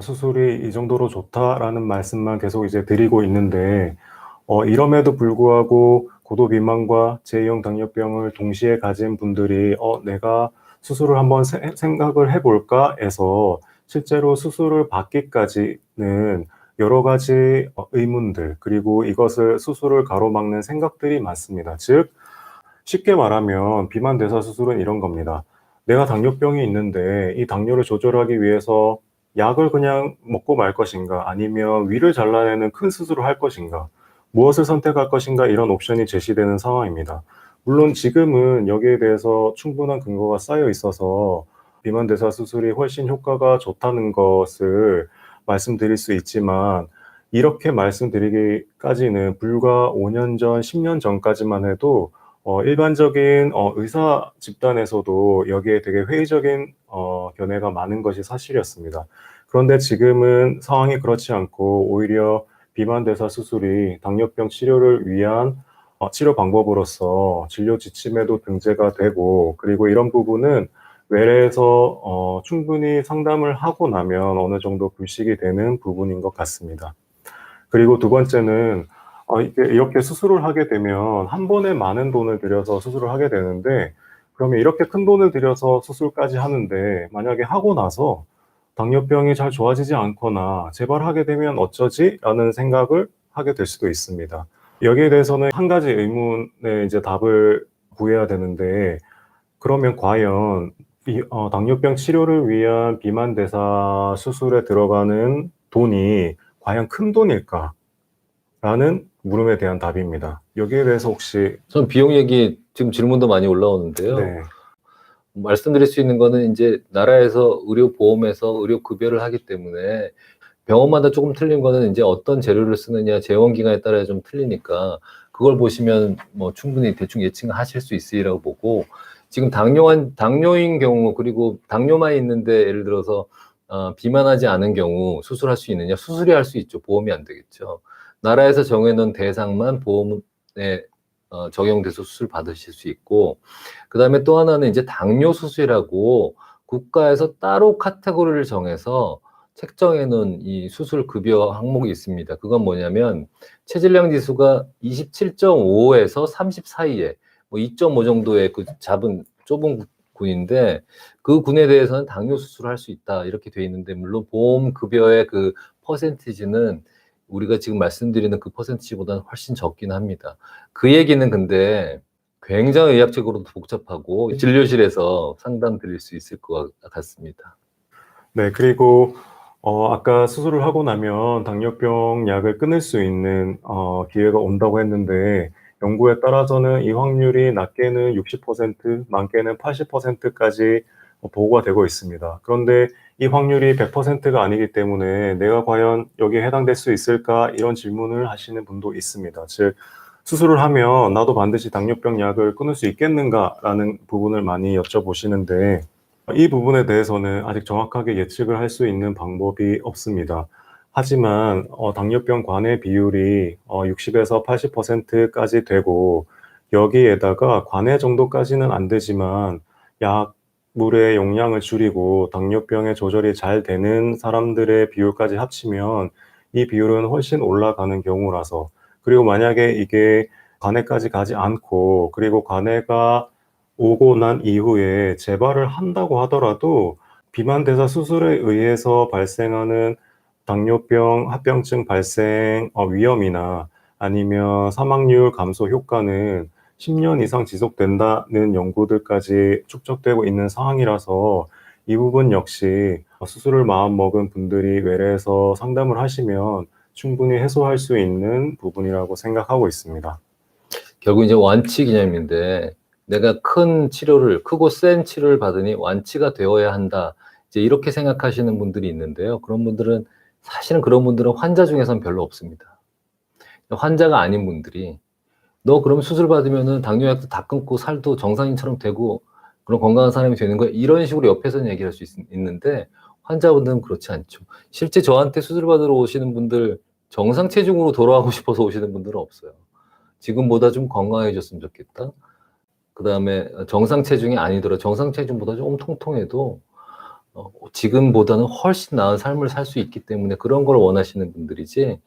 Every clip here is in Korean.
수술이 이 정도로 좋다라는 말씀만 계속 이제 드리고 있는데, 이럼에도 불구하고 고도 비만과 제2형 당뇨병을 동시에 가진 분들이 내가 수술을 한번 생각을 해볼까 해서 실제로 수술을 받기까지는 여러 가지 의문들, 그리고 이것을 수술을 가로막는 생각들이 많습니다. 즉, 쉽게 말하면 비만 대사 수술은 이런 겁니다. 내가 당뇨병이 있는데 이 당뇨를 조절하기 위해서 약을 그냥 먹고 말 것인가, 아니면 위를 잘라내는 큰 수술을 할 것인가, 무엇을 선택할 것인가, 이런 옵션이 제시되는 상황입니다. 물론 지금은 여기에 대해서 충분한 근거가 쌓여 있어서 비만 대사 수술이 훨씬 효과가 좋다는 것을 말씀드릴 수 있지만, 이렇게 말씀드리기까지는 불과 5년 전, 10년 전까지만 해도 일반적인 의사 집단에서도 여기에 되게 회의적인 견해가 많은 것이 사실이었습니다. 그런데 지금은 상황이 그렇지 않고 오히려 비만 대사 수술이 당뇨병 치료를 위한 치료 방법으로서 진료 지침에도 등재가 되고, 그리고 이런 부분은 외래에서 충분히 상담을 하고 나면 어느 정도 불식이 되는 부분인 것 같습니다. 그리고 두 번째는 이렇게 수술을 하게 되면 한 번에 많은 돈을 들여서 수술을 하게 되는데, 그러면 이렇게 큰 돈을 들여서 수술까지 하는데 만약에 하고 나서 당뇨병이 잘 좋아지지 않거나 재발하게 되면 어쩌지? 라는 생각을 하게 될 수도 있습니다. 여기에 대해서는 한 가지 의문의 이제 답을 구해야 되는데, 그러면 과연 당뇨병 치료를 위한 비만 대사 수술에 들어가는 돈이 과연 큰 돈일까? 라는 물음에 대한 답입니다. 여기에 대해서 혹시. 전 비용 얘기 지금 질문도 많이 올라오는데요. 네. 말씀드릴 수 있는 거는 이제 나라에서 의료보험에서 의료급여를 하기 때문에 병원마다 조금 틀린 거는 이제 어떤 재료를 쓰느냐, 재원기간에 따라 좀 틀리니까 그걸 보시면 뭐 충분히 대충 예측하실 수 있으리라고 보고, 지금 당뇨인 경우, 그리고 당뇨만 있는데 예를 들어서 비만하지 않은 경우 수술할 수 있느냐? 수술이 할 수 있죠. 보험이 안 되겠죠. 나라에서 정해놓은 대상만 보험에 적용돼서 수술 받으실 수 있고, 그 다음에 또 하나는 이제 당뇨 수술이라고 국가에서 따로 카테고리를 정해서 책정해 놓은 이 수술 급여 항목이 있습니다. 그건 뭐냐면 체질량 지수가 27.5에서 30 사이에 뭐 2.5 정도의 그 좁은 군인데, 그 군에 대해서는 당뇨 수술을 할 수 있다 이렇게 돼 있는데, 물론 보험 급여의 그 퍼센티지는 우리가 지금 말씀드리는 그 퍼센티지보다는 훨씬 적긴 합니다. 그 얘기는 근데 굉장히 의학적으로도 복잡하고 진료실에서 상담 드릴 수 있을 것 같습니다. 네, 그리고 아까 수술을 하고 나면 당뇨병 약을 끊을 수 있는 기회가 온다고 했는데, 연구에 따라서는 이 확률이 낮게는 60%, 많게는 80%까지 보고가 되고 있습니다. 그런데 이 확률이 100%가 아니기 때문에 내가 과연 여기에 해당될 수 있을까, 이런 질문을 하시는 분도 있습니다. 즉, 수술을 하면 나도 반드시 당뇨병 약을 끊을 수 있겠는가라는 부분을 많이 여쭤보시는데, 이 부분에 대해서는 아직 정확하게 예측을 할 수 있는 방법이 없습니다. 하지만 당뇨병 관해 비율이 60에서 80%까지 되고, 여기에다가 관해 정도까지는 안 되지만 약물의 용량을 줄이고 당뇨병의 조절이 잘 되는 사람들의 비율까지 합치면 이 비율은 훨씬 올라가는 경우라서, 그리고 만약에 이게 관해까지 가지 않고, 그리고 관해가 오고 난 이후에 재발을 한다고 하더라도 비만 대사 수술에 의해서 발생하는 당뇨병 합병증 발생 위험이나 아니면 사망률 감소 효과는 10년 이상 지속된다는 연구들까지 축적되고 있는 상황이라서, 이 부분 역시 수술을 마음먹은 분들이 외래에서 상담을 하시면 충분히 해소할 수 있는 부분이라고 생각하고 있습니다. 결국 이제 완치 개념인데, 내가 크고 센 치료를 받으니 완치가 되어야 한다, 이제 이렇게 생각하시는 분들이 있는데요. 사실은 그런 분들은 환자 중에선 별로 없습니다. 환자가 아닌 분들이 너 그러면 수술 받으면은 당뇨약도 다 끊고 살도 정상인처럼 되고 그런 건강한 사람이 되는 거야, 이런 식으로 옆에서는 얘기를 할 수 있는데, 환자분들은 그렇지 않죠. 실제 저한테 수술 받으러 오시는 분들, 정상 체중으로 돌아가고 싶어서 오시는 분들은 없어요. 지금보다 좀 건강해졌으면 좋겠다. 그 다음에 정상 체중이 아니더라도 정상 체중보다 조금 통통해도 지금보다는 훨씬 나은 삶을 살 수 있기 때문에 그런 걸 원하시는 분들이지,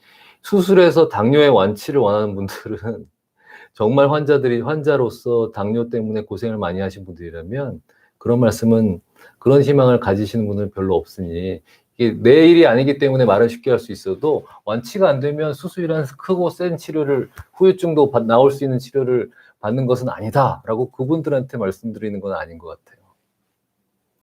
수술해서 당뇨의 완치를 원하는 분들은 정말 환자로서 당뇨 때문에 고생을 많이 하신 분들이라면 그런 희망을 가지시는 분은 별로 없으니, 이게 내 일이 아니기 때문에 말은 쉽게 할 수 있어도 완치가 안 되면 수술이라는 크고 센 치료를, 후유증도 나올 수 있는 치료를 받는 것은 아니다라고 그분들한테 말씀드리는 건 아닌 것 같아요.